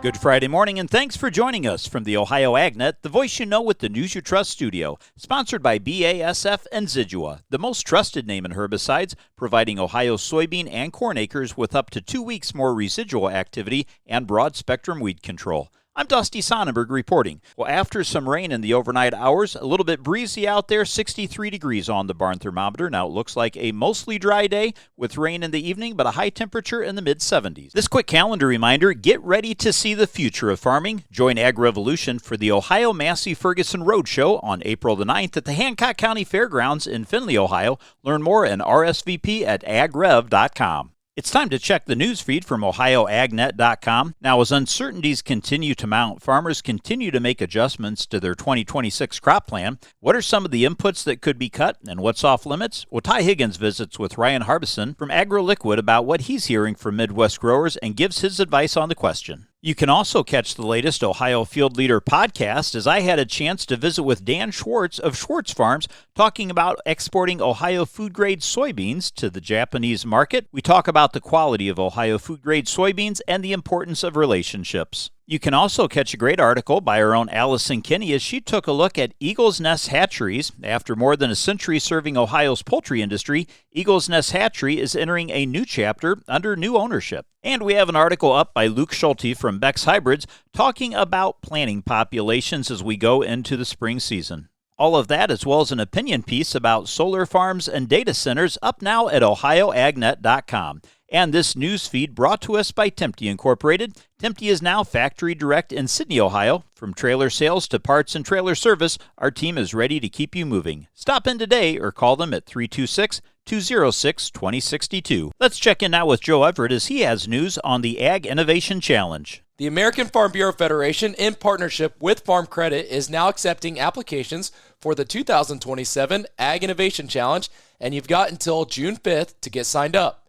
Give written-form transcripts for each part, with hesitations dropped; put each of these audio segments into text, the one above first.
Good Friday morning, and thanks for joining us from the Ohio AgNet, the voice you know with the News You Trust studio, sponsored by BASF and Zidua, the most trusted name in herbicides, providing Ohio soybean and corn acres with up to 2 weeks more residual activity and broad-spectrum weed control. I'm Dusty Sonnenberg reporting. Well, after some rain in the overnight hours, a little bit breezy out there, 63 degrees on the barn thermometer. Now it looks like a mostly dry day with rain in the evening, but a high temperature in the mid-70s. This quick calendar reminder, get ready to see the future of farming. Join Ag Revolution for the Ohio Massey Ferguson Roadshow on April the 9th at the Hancock County Fairgrounds in Findlay, Ohio. Learn more and RSVP at agrev.com. It's time to check the news feed from OhioAgNet.com. Now, as uncertainties continue to mount, farmers continue to make adjustments to their 2026 crop plan. What are some of the inputs that could be cut and what's off limits? Well, Ty Higgins visits with Ryan Harbison from AgroLiquid about what he's hearing from Midwest growers and gives his advice on the question. You can also catch the latest Ohio Field Leader podcast as I had a chance to visit with Dan Schwartz of Schwartz Farms talking about exporting Ohio food-grade soybeans to the Japanese market. We talk about the quality of Ohio food-grade soybeans and the importance of relationships. You can also catch a great article by our own Allison Kinney as she took a look at Eagle's Nest Hatcheries. After more than a century serving Ohio's poultry industry, Eagle's Nest Hatchery is entering a new chapter under new ownership. And we have an article up by Luke Schulte from Beck's Hybrids talking about planting populations as we go into the spring season. All of that, as well as an opinion piece about solar farms and data centers, up now at OhioAgNet.com. And this news feed brought to us by Tempte Incorporated. Tempte is now factory direct in Sidney, Ohio. From trailer sales to parts and trailer service, our team is ready to keep you moving. Stop in today or call them at 326-206-2062. Let's check in now with Joe Everett as he has news on the Ag Innovation Challenge. The American Farm Bureau Federation, in partnership with Farm Credit, is now accepting applications for the 2027 Ag Innovation Challenge, and you've got until June 5th to get signed up.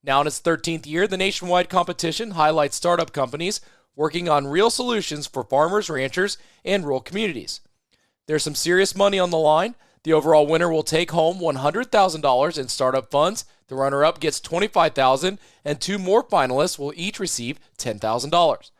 Now in its 13th year, the nationwide competition highlights startup companies working on real solutions for farmers, ranchers, and rural communities. There's some serious money on the line. The overall winner will take home $100,000 in startup funds. The runner-up gets $25,000, and two more finalists will each receive $10,000.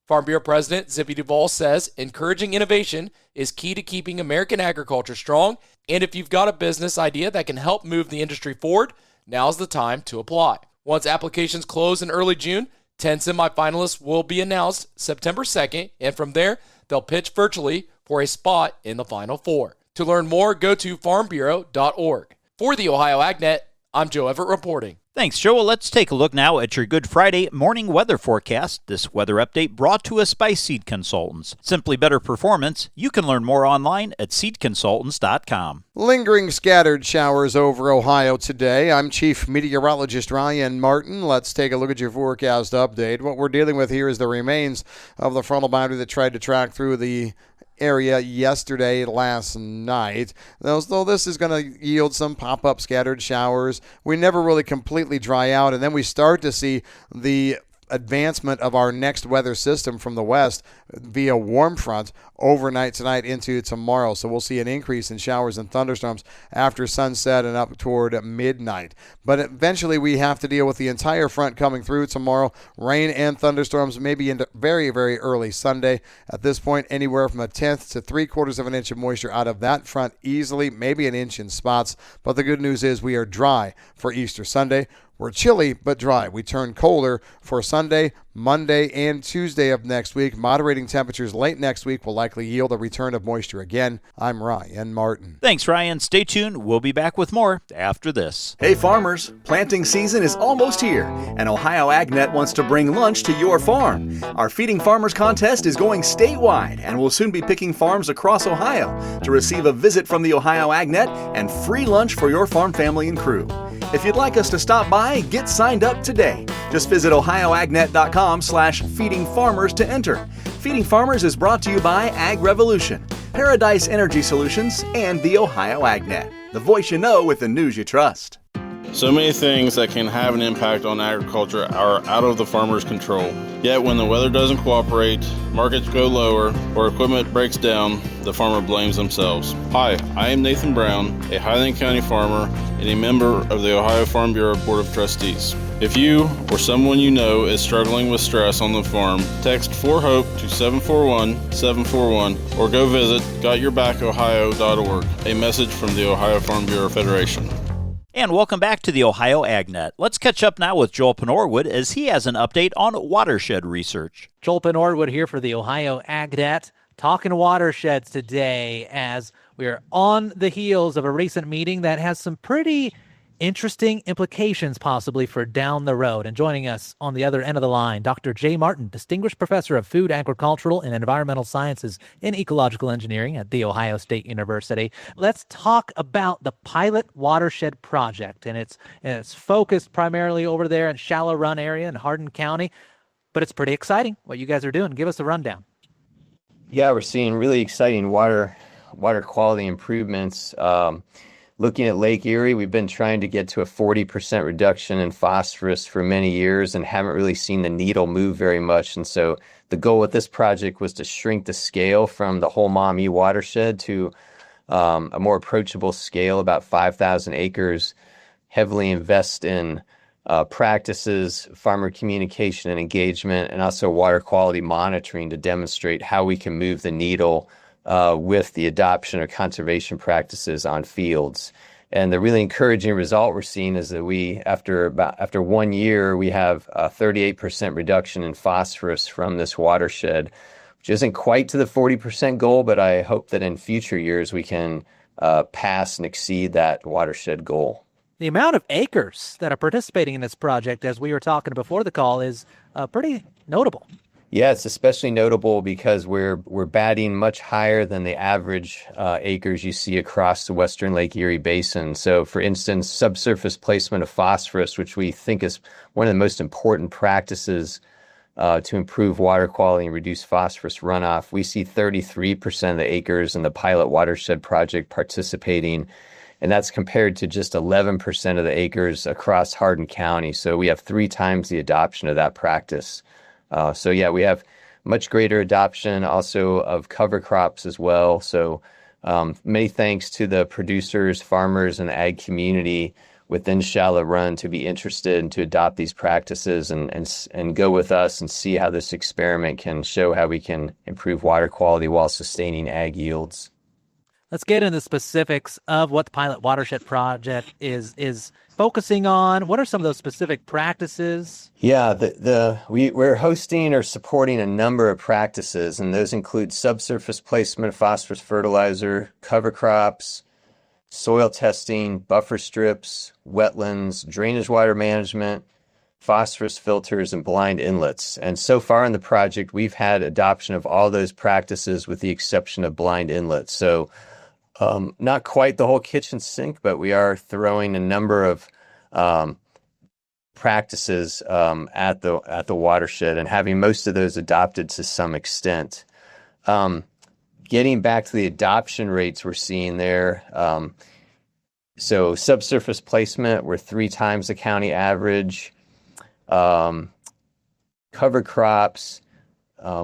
Farm Bureau President Zippy Duvall says encouraging innovation is key to keeping American agriculture strong, and if you've got a business idea that can help move the industry forward, now's the time to apply. Once applications close in early June, 10 semifinalists will be announced September 2nd, and from there, they'll pitch virtually for a spot in the Final Four. To learn more, go to farmbureau.org. For the Ohio AgNet, I'm Joe Everett reporting. Thanks, Joe. Well, let's take a look now at your Good Friday morning weather forecast. This weather update brought to us by Seed Consultants. Simply better performance. You can learn more online at seedconsultants.com. Lingering scattered showers over Ohio today. I'm Chief Meteorologist Ryan Martin. Let's take a look at your forecast update. What we're dealing with here is the remains of the frontal boundary that tried to track through the area last night. Though this is going to yield some pop-up scattered showers, we never really completely dry out, and then we start to see the advancement of our next weather system from the west via warm front overnight tonight into tomorrow. So we'll see an increase in showers and thunderstorms after sunset and up toward midnight. But eventually we have to deal with the entire front coming through tomorrow. Rain and thunderstorms maybe into very, very early Sunday. At this point, anywhere from 1/10 to 3/4 of an inch of moisture out of that front easily, maybe an inch in spots. But the good news is we are dry for Easter Sunday. We're chilly but dry. We turn colder for Sunday, Monday, and Tuesday of next week. Moderating temperatures late next week will likely yield a return of moisture again. I'm Ryan Martin. Thanks, Ryan. Stay tuned. We'll be back with more after this. Hey farmers, planting season is almost here, and Ohio AgNet wants to bring lunch to your farm. Our Feeding Farmers contest is going statewide, and we'll soon be picking farms across Ohio to receive a visit from the Ohio AgNet and free lunch for your farm family and crew. If you'd like us to stop by, get signed up today. Just visit ohioagnet.com/feedingfarmers to enter. Feeding Farmers is brought to you by Ag Revolution, Paradise Energy Solutions, and the Ohio AgNet, the voice you know with the news you trust. So many things that can have an impact on agriculture are out of the farmer's control. Yet when the weather doesn't cooperate, markets go lower, or equipment breaks down, the farmer blames themselves. Hi, I am Nathan Brown, a Highland County farmer and a member of the Ohio Farm Bureau Board of Trustees. If you or someone you know is struggling with stress on the farm, text 4HOPE to 741-741 or go visit gotyourbackohio.org. A message from the Ohio Farm Bureau Federation. And welcome back to the Ohio AgNet. Let's catch up now with Joel Penorwood as he has an update on watershed research. Joel Penorwood here for the Ohio AgNet, talking watersheds today as we're on the heels of a recent meeting that has some pretty interesting implications possibly for down the road. And joining us on the other end of the line, Dr. Jay Martin, Distinguished Professor of Food, Agricultural, and Environmental Sciences in Ecological Engineering at The Ohio State University. Let's talk about the Pilot Watershed Project, and it's focused primarily over there in Shallow Run area in Hardin County, but it's pretty exciting what you guys are doing. Give us a rundown. Yeah, we're seeing really exciting water quality improvements. Looking at Lake Erie, we've been trying to get to a 40% reduction in phosphorus for many years and haven't really seen the needle move very much. And so the goal with this project was to shrink the scale from the whole Maumee watershed to a more approachable scale, about 5,000 acres, heavily invest in practices, farmer communication and engagement, and also water quality monitoring to demonstrate how we can move the needle with the adoption of conservation practices on fields. And the really encouraging result we're seeing is that after 1 year, we have a 38% reduction in phosphorus from this watershed, which isn't quite to the 40% goal, but I hope that in future years we can pass and exceed that watershed goal. The amount of acres that are participating in this project, as we were talking before the call, is pretty notable. Yeah, it's especially notable because we're batting much higher than the average acres you see across the Western Lake Erie Basin. So, for instance, subsurface placement of phosphorus, which we think is one of the most important practices to improve water quality and reduce phosphorus runoff, we see 33% of the acres in the Pilot Watershed Project participating, and that's compared to just 11% of the acres across Hardin County. So we have 3 times the adoption of that practice. So we have much greater adoption also of cover crops as well. So many thanks to the producers, farmers, and the ag community within Shallow Run to be interested and to adopt these practices and go with us and see how this experiment can show how we can improve water quality while sustaining ag yields. Let's get into the specifics of what the Pilot Watershed Project is focusing on. What are some of those specific practices? Yeah, we're hosting or supporting a number of practices, and those include subsurface placement of phosphorus fertilizer, cover crops, soil testing, buffer strips, wetlands, drainage water management, phosphorus filters, and blind inlets. And so far in the project, we've had adoption of all those practices with the exception of blind inlets. So not quite the whole kitchen sink, but we are throwing a number of practices at the watershed and having most of those adopted to some extent. Getting back to the adoption rates we're seeing there, so subsurface placement, we're 3 times the county average. Cover crops,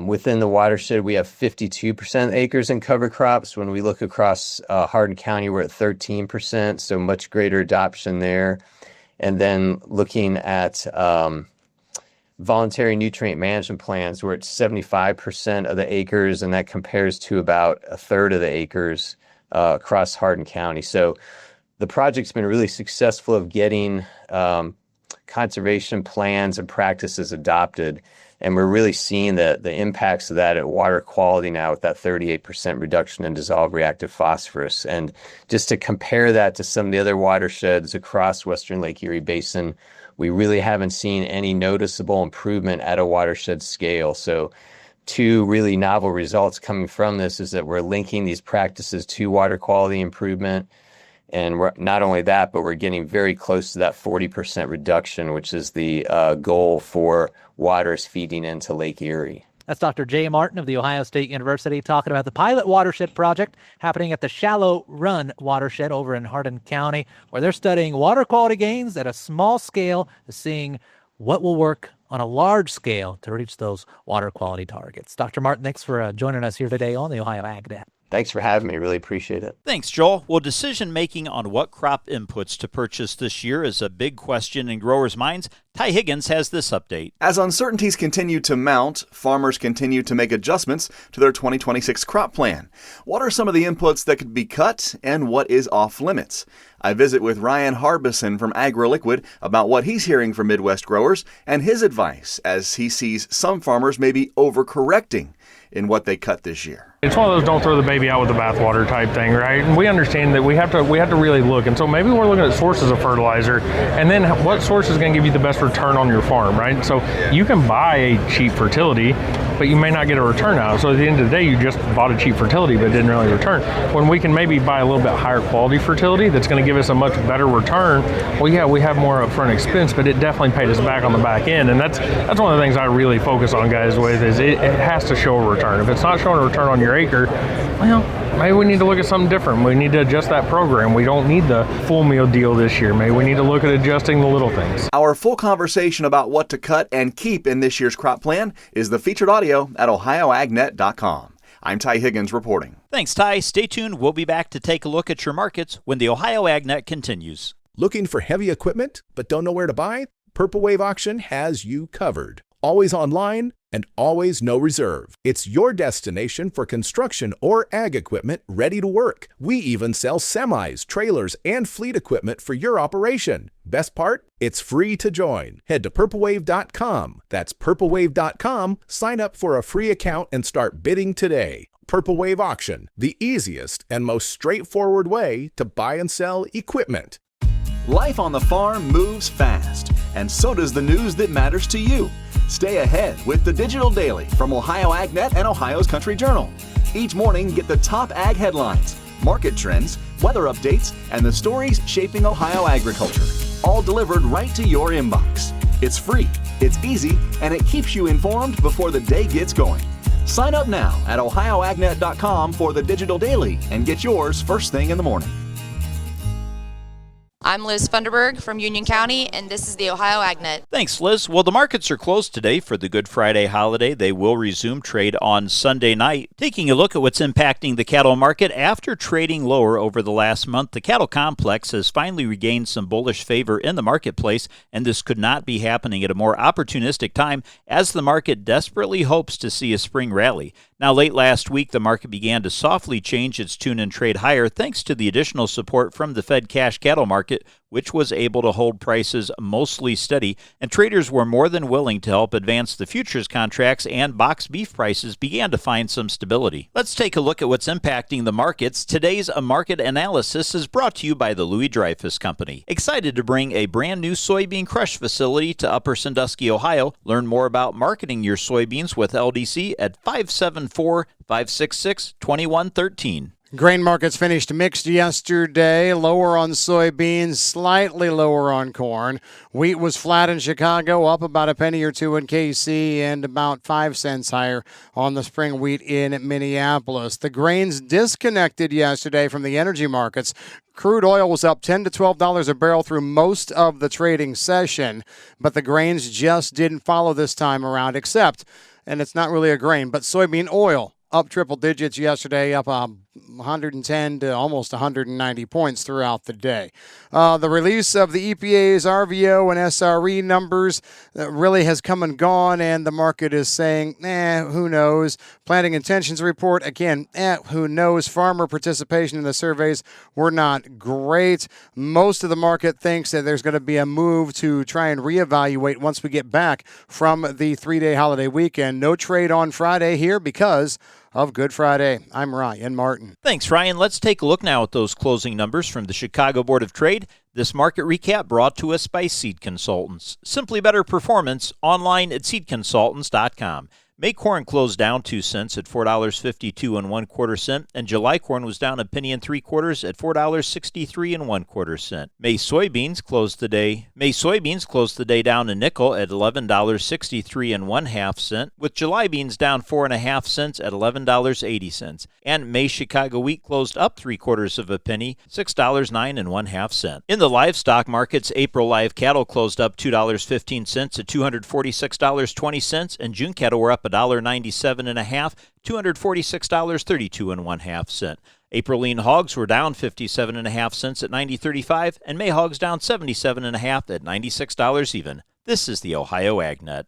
within the watershed, we have 52% acres in cover crops. When we look across Hardin County, we're at 13%, so much greater adoption there. And then looking at voluntary nutrient management plans, we're at 75% of the acres, and that compares to about a third of the acres across Hardin County. So the project's been really successful of getting conservation plans and practices adopted. And we're really seeing the impacts of that at water quality now with that 38% reduction in dissolved reactive phosphorus. And just to compare that to some of the other watersheds across Western Lake Erie Basin, we really haven't seen any noticeable improvement at a watershed scale. So 2 really novel results coming from this is that we're linking these practices to water quality improvement. And we're, not only that, but we're getting very close to that 40% reduction, which is the goal for waters feeding into Lake Erie. That's Dr. Jay Martin of The Ohio State University talking about the Pilot Watershed Project happening at the Shallow Run watershed over in Hardin County, where they're studying water quality gains at a small scale, seeing what will work on a large scale to reach those water quality targets. Dr. Martin, thanks for joining us here today on the Ohio AgNet. Thanks for having me. Really appreciate it. Thanks, Joel. Well, decision making on what crop inputs to purchase this year is a big question in growers' minds. Ty Higgins has this update. As uncertainties continue to mount, farmers continue to make adjustments to their 2026 crop plan. What are some of the inputs that could be cut and what is off limits? I visit with Ryan Harbison from AgroLiquid about what he's hearing from Midwest growers and his advice as he sees some farmers maybe overcorrecting in what they cut this year. It's one of those don't throw the baby out with the bathwater type thing, right? And we understand that we have to really look. And so maybe we're looking at sources of fertilizer and then what source is going to give you the best return on your farm, right? So you can buy a cheap fertility, but you may not get a return out. So at the end of the day, you just bought a cheap fertility, but didn't really return. When we can maybe buy a little bit higher quality fertility that's going to give us a much better return, well, yeah, we have more upfront expense, but it definitely paid us back on the back end. And that's one of the things I really focus on guys with is it has to show a return. If it's not showing a return on your acre, well, maybe we need to look at something different. We need to adjust that program. We don't need the full meal deal this year. Maybe we need to look at adjusting the little things. Our full conversation about what to cut and keep in this year's crop plan is the featured audio at ohioagnet.com. I'm Ty Higgins reporting. Thanks, Ty. Stay tuned. We'll be back to take a look at your markets when the Ohio AgNet continues. Looking for heavy equipment but don't know where to buy? Purple Wave Auction has you covered. Always online and always no reserve. It's your destination for construction or ag equipment ready to work. We even sell semis, trailers, and fleet equipment for your operation. Best part? It's free to join. Head to purplewave.com. That's purplewave.com. Sign up for a free account and start bidding today. Purple Wave Auction, the easiest and most straightforward way to buy and sell equipment. Life on the farm moves fast, and so does the news that matters to you. Stay ahead with the Digital Daily from Ohio AgNet and Ohio's Country Journal. Each morning, get the top ag headlines, market trends, weather updates, and the stories shaping Ohio agriculture, all delivered right to your inbox. It's free, it's easy, and it keeps you informed before the day gets going. Sign up now at ohioagnet.com for the Digital Daily and get yours first thing in the morning. I'm Liz Funderburg from Union County, and this is the Ohio AgNet. Thanks, Liz. Well, the markets are closed today for the Good Friday holiday. They will resume trade on Sunday night. Taking a look at what's impacting the cattle market, after trading lower over the last month, the cattle complex has finally regained some bullish favor in the marketplace, and this could not be happening at a more opportunistic time as the market desperately hopes to see a spring rally. Now, late last week, the market began to softly change its tune and trade higher thanks to the additional support from the Fed cash cattle market, which was able to hold prices mostly steady, and traders were more than willing to help advance the futures contracts, and box beef prices began to find some stability. Let's take a look at what's impacting the markets. Today's market analysis is brought to you by the Louis Dreyfus Company. Excited to bring a brand new soybean crush facility to Upper Sandusky, Ohio. Learn more about marketing your soybeans with LDC at 574-566-2113. Grain markets finished mixed yesterday, lower on soybeans, slightly lower on corn. Wheat was flat in Chicago, up about a penny or two in KC, and about 5 cents higher on the spring wheat in Minneapolis. The grains disconnected yesterday from the energy markets. Crude oil was up $10 to $12 a barrel through most of the trading session, but the grains just didn't follow this time around, except, and it's not really a grain, but soybean oil up triple digits yesterday, up 110 to almost 190 points throughout the day. The release of the EPA's RVO and SRE numbers really has come and gone, and the market is saying, who knows. Planting intentions report, again, who knows. Farmer participation in the surveys were not great. Most of the market thinks that there's going to be a move to try and reevaluate once we get back from the 3-day holiday weekend. No trade on Friday here because of Good Friday. I'm Ryan Martin. Thanks, Ryan. Let's take a look now at those closing numbers from the Chicago Board of Trade. This market recap brought to us by Seed Consultants. Simply better performance online at seedconsultants.com. May corn closed down 2 cents at $4.52 1/4, and July corn was down a penny and 3/4 at $4.63 1/4. May soybeans closed the day down a nickel at $11.63 1/2, with July beans down 4.5 cents at $11.80, and May Chicago wheat closed up 3/4 penny, $6.09 1/2. In the livestock markets, April live cattle closed up $2.15 at $246.20, and June cattle were up $1.97 $246.32 1/2. April lean hogs were down 57.5 cents at $90.35, and May hogs down 77.5 at $96 even. This is the Ohio AgNet.